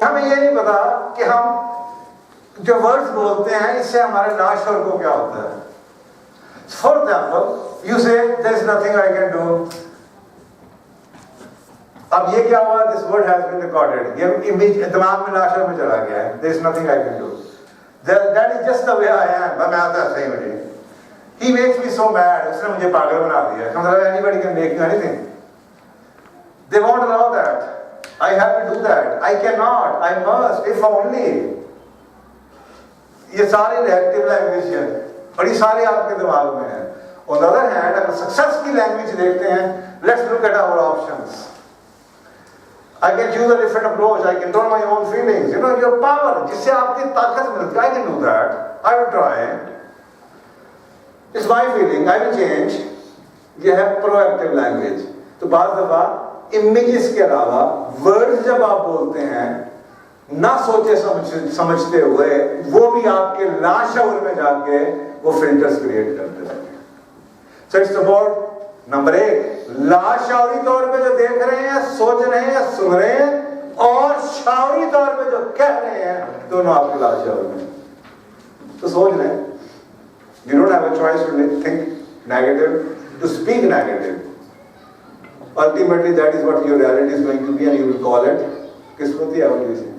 हमें ये नहीं पता कि हम जो वर्ड्स बोलते हैं इससे हमारे नाशवर को क्या होता है. For example, you say there is nothing I can do. अब ये क्या हुआ? This word has been recorded. ये इमेज दिमाग में नाशवर में चला गया है. There is nothing I can do. That is just the way I am. मैं आता है सही मुझे. He makes me so mad. उसने मुझे पागल बना दिया. मतलब anybody can make you anything. They won't allow that. I have to do that. I cannot. I must. If only. ये सारी reactive language है और ये सारे आपके दिमाग में है. On the other hand, अगर success की language देखते हैं, let's look at our options. I can choose a different approach. I control my own feelings. You know, your power. जिससे आपकी ताकत मिलती है. I can do that. I will try. It's my feeling. I will change. ये है proactive language. तो बार दफा images के अलावा words जब आप बोलते हैं ना सोचे समझते हुए, वो भी आपके लाशऊर में जाके वो filters create करते हैं. So it's about नंबर 1, लाशऊरी तौर पे जो देख रहे हैं, सोच रहे हैं, सुन रहे हैं, और शाऊरी तौर पे जो कह रहे हैं, दोनों आपके लाशऊर में. तो सोच रहे हैं. You don't have a choice to think negative, to speak negative. Ultimately, that is what your reality is going to be, and you will call it Kismati evolution.